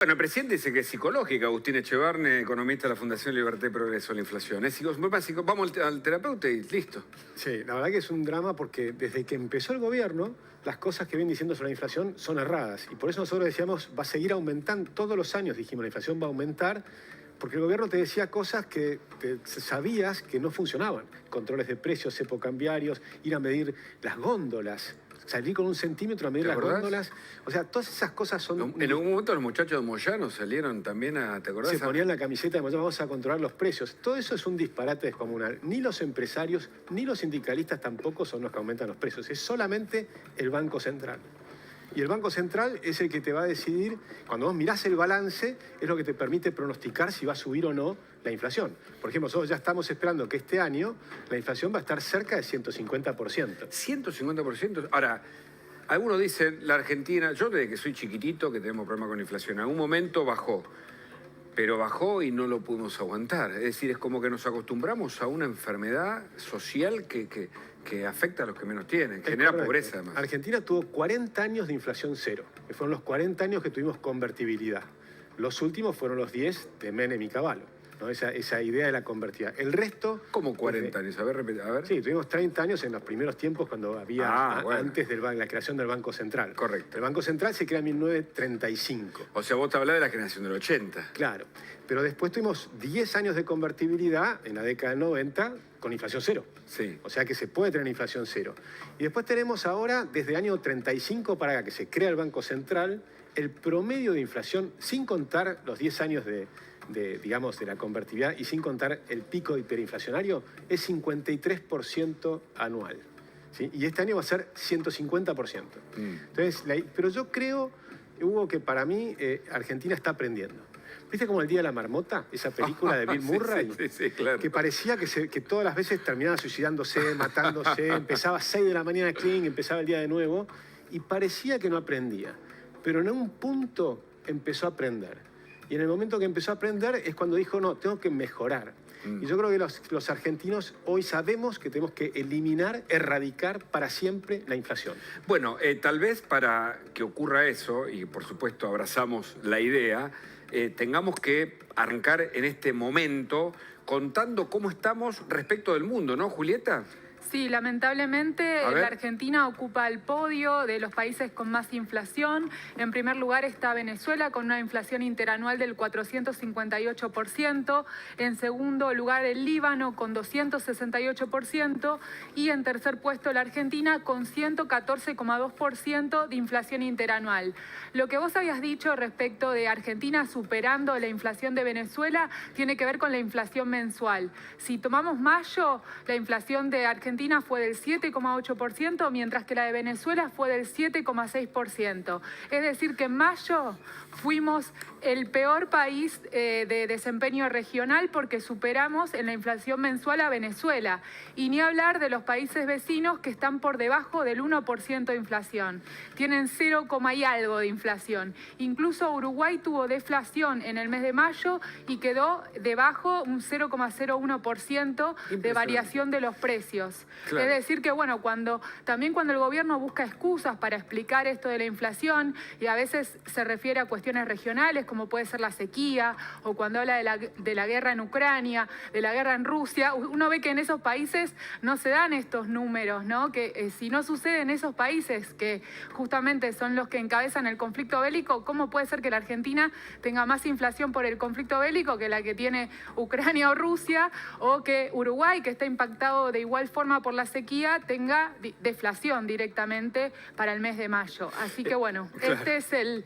Bueno, el presidente dice que es psicológica. Agustín Echevarne, economista de la Fundación Libertad y Progreso de la Inflación. Vamos al terapeuta y listo. Sí, la verdad que es un drama porque desde que empezó el gobierno, las cosas que vienen diciendo sobre la inflación son erradas. Y por eso nosotros decíamos, va a seguir aumentando. Todos los años dijimos, la inflación va a aumentar, porque el gobierno te decía cosas que sabías que no funcionaban. Controles de precios, cepo cambiarios, ir a medir las góndolas. Salir con 1 centímetro a medir las góndolas. O sea, todas esas cosas son... En algún momento los muchachos de Moyano salieron también ¿te acordás? Se ponían la camiseta de Moyano, vamos a controlar los precios. Todo eso es un disparate descomunal. Ni los empresarios, ni los sindicalistas tampoco son los que aumentan los precios. Es solamente el Banco Central. Y el Banco Central es el que te va a decidir, cuando vos mirás el balance, es lo que te permite pronosticar si va a subir o no la inflación. Por ejemplo, nosotros ya estamos esperando que este año la inflación va a estar cerca de 150%. ¿150%? Ahora, algunos dicen, la Argentina, yo desde que soy chiquitito que tenemos problemas con la inflación, en algún momento bajó. Pero bajó y no lo pudimos aguantar. Es decir, es como que nos acostumbramos a una enfermedad social que afecta a los que menos tienen, que genera pobreza además. Argentina tuvo 40 años de inflación cero, que fueron los 40 años que tuvimos convertibilidad. Los últimos fueron los 10 de Menem y Cavallo, ¿no? Esa idea de la convertibilidad. El resto... ¿Cómo 40 años? A ver. Sí, tuvimos 30 años en los primeros tiempos cuando había, antes de la creación del Banco Central. Correcto. El Banco Central se crea en 1935. O sea, vos te hablás de la generación del 80. Claro, pero después tuvimos 10 años de convertibilidad en la década del 90 con inflación cero. Sí. O sea que se puede tener inflación cero. Y después tenemos ahora, desde el año 35 para acá, que se crea el Banco Central, el promedio de inflación, sin contar los 10 años de la convertibilidad y sin contar el pico hiperinflacionario, es 53% anual. ¿Sí? Y este año va a ser 150%. Entonces, pero yo creo, Hugo, que para mí Argentina está aprendiendo. ¿Viste como El Día de la Marmota? Esa película de Bill Murray. Sí, claro. Que parecía que todas las veces terminaba suicidándose, matándose, empezaba a 6 de la mañana clean, empezaba el día de nuevo, y parecía que no aprendía. Pero en un punto empezó a aprender. Y en el momento que empezó a aprender es cuando dijo, no, tengo que mejorar. Y yo creo que los argentinos hoy sabemos que tenemos que eliminar, erradicar para siempre la inflación. Bueno, tal vez para que ocurra eso, y por supuesto abrazamos la idea, tengamos que arrancar en este momento contando cómo estamos respecto del mundo, ¿no, Julieta? Sí, lamentablemente la Argentina ocupa el podio de los países con más inflación. En primer lugar está Venezuela con una inflación interanual del 458%. En segundo lugar el Líbano con 268%. Y en tercer puesto la Argentina con 114,2% de inflación interanual. Lo que vos habías dicho respecto de Argentina superando la inflación de Venezuela tiene que ver con la inflación mensual. Si tomamos mayo, la inflación de Argentina fue del 7,8%, mientras que la de Venezuela fue del 7,6%. Es decir, que en mayo fuimos el peor país de desempeño regional porque superamos en la inflación mensual a Venezuela. Y ni hablar de los países vecinos que están por debajo del 1% de inflación. Tienen 0, y algo de inflación. Incluso Uruguay tuvo deflación en el mes de mayo y quedó debajo un 0,01% de variación de los precios. Claro. Es decir que, bueno, también cuando el gobierno busca excusas para explicar esto de la inflación, y a veces se refiere a cuestiones regionales, como puede ser la sequía, o cuando habla de la guerra en Ucrania, de la guerra en Rusia, uno ve que en esos países no se dan estos números, ¿no? Que si no sucede en esos países, que justamente son los que encabezan el conflicto bélico, ¿cómo puede ser que la Argentina tenga más inflación por el conflicto bélico que la que tiene Ucrania o Rusia, o que Uruguay, que está impactado de igual forma por la sequía, tenga deflación directamente para el mes de mayo? Así que bueno, claro, este es el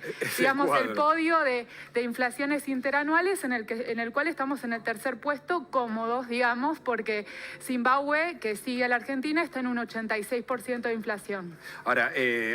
podio de inflaciones interanuales en el cual estamos en el tercer puesto, cómodos, digamos, porque Zimbabue, que sigue a la Argentina, está en un 86% de inflación. Ahora,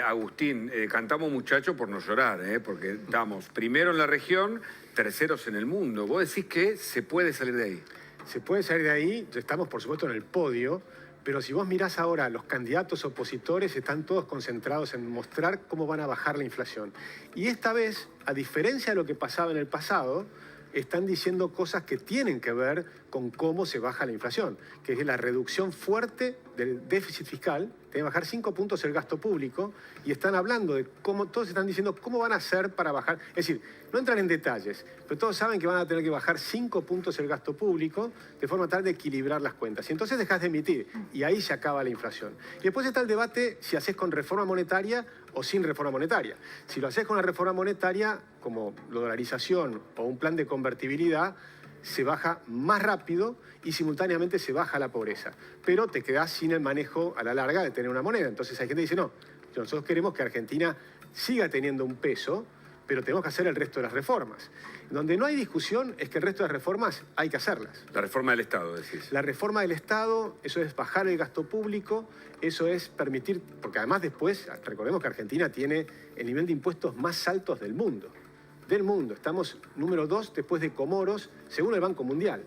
Agustín, cantamos muchacho por no llorar, porque estamos primero en la región, terceros en el mundo. ¿Vos decís que se puede salir de ahí? Se puede salir de ahí, estamos por supuesto en el podio, pero si vos mirás ahora, los candidatos opositores están todos concentrados en mostrar cómo van a bajar la inflación. Y esta vez, a diferencia de lo que pasaba en el pasado, están diciendo cosas que tienen que ver con cómo se baja la inflación, que es la reducción fuerte del déficit fiscal, Tienen que bajar 5 puntos el gasto público y están hablando de cómo, todos están diciendo cómo van a hacer para bajar. Es decir, no entran en detalles, pero todos saben que van a tener que bajar 5 puntos el gasto público de forma tal de equilibrar las cuentas. Y entonces dejas de emitir y ahí se acaba la inflación. Y después está el debate si haces con reforma monetaria o sin reforma monetaria. Si lo haces con la reforma monetaria, como la dolarización o un plan de convertibilidad, se baja más rápido y simultáneamente se baja la pobreza. Pero te quedás sin el manejo a la larga de tener una moneda. Entonces hay gente que dice, no, nosotros queremos que Argentina siga teniendo un peso, pero tenemos que hacer el resto de las reformas. Donde no hay discusión es que el resto de las reformas hay que hacerlas. La reforma del Estado, decís. La reforma del Estado, eso es bajar el gasto público, eso es permitir, porque además después, recordemos que Argentina tiene el nivel de impuestos más altos del mundo. Estamos número 2 después de Comoros, según el Banco Mundial.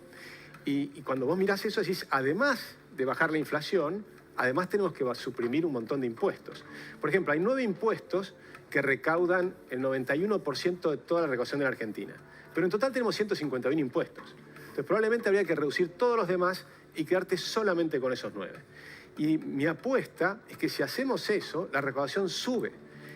Y cuando vos mirás eso, decís, además de bajar la inflación, además tenemos que suprimir un montón de impuestos. Por ejemplo, hay 9 impuestos que recaudan el 91% de toda la recaudación de la Argentina. Pero en total tenemos 151 impuestos. Entonces probablemente habría que reducir todos los demás y quedarte solamente con esos 9. Y mi apuesta es que si hacemos eso, la recaudación sube.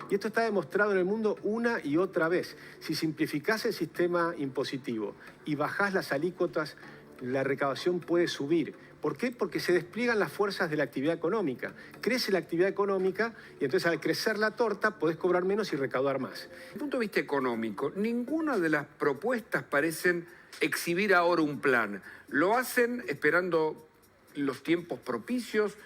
Y esto está demostrado en el mundo una y otra vez. Si simplificás el sistema impositivo y bajás las alícuotas, la recaudación puede subir. ¿Por qué? Porque se despliegan las fuerzas de la actividad económica. Crece la actividad económica y entonces al crecer la torta podés cobrar menos y recaudar más. Desde el punto de vista económico, ninguna de las propuestas parecen exhibir ahora un plan. Lo hacen esperando los tiempos propicios,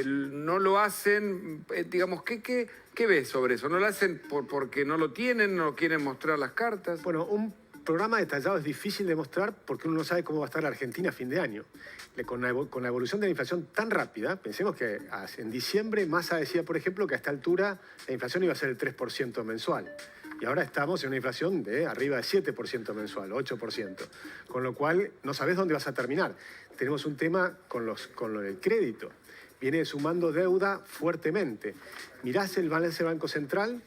no lo hacen, digamos, ¿qué ves sobre eso? ¿No lo hacen porque no lo tienen, no quieren mostrar las cartas? Bueno, un programa detallado es difícil de mostrar porque uno no sabe cómo va a estar la Argentina a fin de año. Con la evolución de la inflación tan rápida, pensemos que en diciembre Massa decía, por ejemplo, que a esta altura la inflación iba a ser el 3% mensual. Y ahora estamos en una inflación de arriba de 7% mensual, 8%. Con lo cual no sabés dónde vas a terminar. Tenemos un tema con lo del crédito. Viene sumando deuda fuertemente. Mirás el balance del Banco Central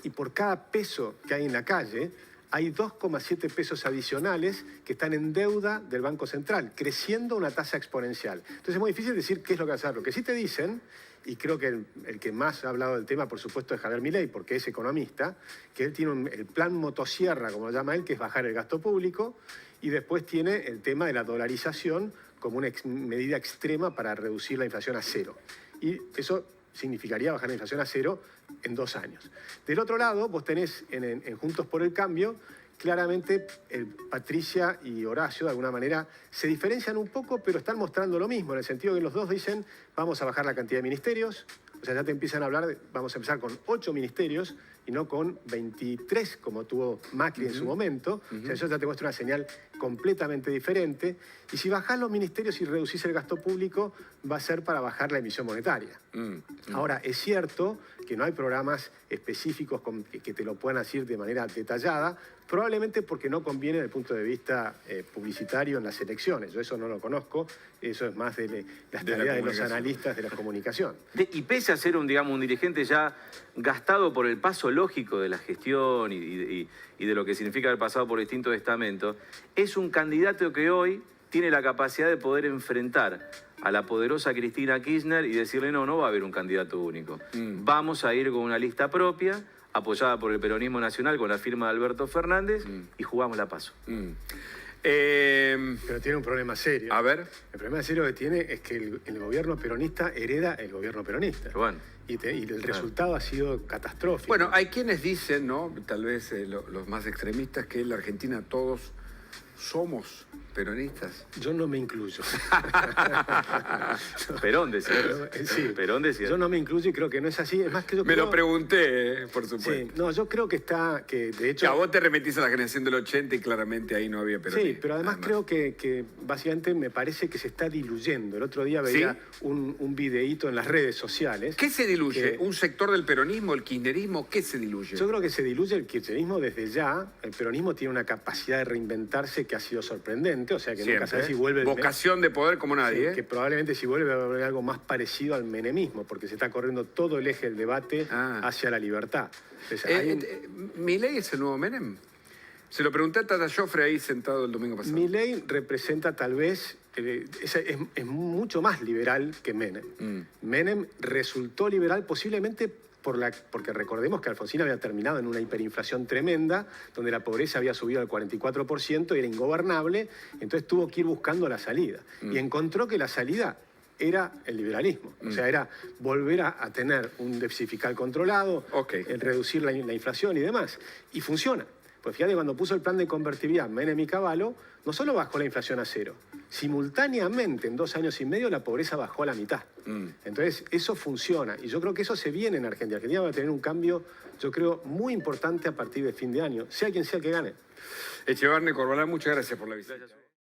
y por cada peso que hay en la calle hay 2,7 pesos adicionales que están en deuda del Banco Central, creciendo a una tasa exponencial. Entonces es muy difícil decir qué es lo que va a hacer. Lo que sí te dicen, y creo que el que más ha hablado del tema, por supuesto, es Javier Milei, porque es economista, que él tiene el plan motosierra, como lo llama él, que es bajar el gasto público, y después tiene el tema de la dolarización como una medida extrema para reducir la inflación a cero. Y eso significaría bajar la inflación a cero en 2 años. Del otro lado, vos tenés en Juntos por el Cambio, claramente Patricia y Horacio, de alguna manera, se diferencian un poco, pero están mostrando lo mismo, en el sentido que los dos dicen, vamos a bajar la cantidad de ministerios, o sea, ya te empiezan a hablar, vamos a empezar con 8 ministerios y no con 23, como tuvo Macri en su momento. O sea, eso ya te muestra una señal completamente diferente. Y si bajás los ministerios y reducís el gasto público, va a ser para bajar la emisión monetaria. Ahora, es cierto que no hay programas específicos que te lo puedan decir de manera detallada, probablemente porque no conviene desde el punto de vista publicitario en las elecciones. Yo eso no lo conozco, eso es más de las tareas de los analistas de la comunicación. Y pese a ser un dirigente ya gastado por el paso lógico de la gestión y de lo que significa haber pasado por distintos estamentos, es un candidato que hoy tiene la capacidad de poder enfrentar a la poderosa Cristina Kirchner y decirle no va a haber un candidato único. Vamos a ir con una lista propia, apoyada por el peronismo nacional con la firma de Alberto Fernández y jugamos la PASO. Pero tiene un problema serio. A ver. El problema serio que tiene es que el gobierno peronista hereda el gobierno peronista. Bueno. Y el resultado ha sido catastrófico. Bueno, hay quienes dicen, ¿no? Tal vez los más extremistas, que en la Argentina todos somos peronistas. Yo no me incluyo. Perón decía. Sí, Perón decía. Yo no me incluyo y creo que no es así. Es más que yo Me creo... lo pregunté, por supuesto. Sí, no, yo creo que de hecho... Ya, vos te remitís a la generación del 80 y claramente ahí no había peronismo. Sí, pero además creo que básicamente me parece que se está diluyendo. El otro día veía un videíto en las redes sociales. ¿Qué se diluye? ¿Un sector del peronismo, el kirchnerismo? ¿Qué se diluye? Yo creo que se diluye el kirchnerismo desde ya. El peronismo tiene una capacidad de reinventarse que ha sido sorprendente. O sea, que Siempre, nunca sabes si vuelve... Vocación de poder como nadie. Sí, que probablemente si vuelve va a haber algo más parecido al menemismo, porque se está corriendo todo el eje del debate hacia la libertad. Entonces, ¿Milei es el nuevo Menem? Se lo pregunté a Tata Joffre ahí sentado el domingo pasado. Milei representa tal vez es mucho más liberal que Menem. Menem resultó liberal posiblemente porque recordemos que Alfonsín había terminado en una hiperinflación tremenda, donde la pobreza había subido al 44% y era ingobernable, entonces tuvo que ir buscando la salida. Y encontró que la salida era el liberalismo. O sea, era volver a tener un déficit fiscal controlado, reducir la inflación y demás. Y funciona. Pues fíjate, cuando puso el plan de convertibilidad Menem y Cavallo, no solo bajó la inflación a cero, simultáneamente en 2 años y medio la pobreza bajó a la mitad. Entonces, eso funciona. Y yo creo que eso se viene en Argentina. Argentina va a tener un cambio, yo creo, muy importante a partir de fin de año, sea quien sea el que gane. Echevarne, Corbalán, muchas gracias por la visita.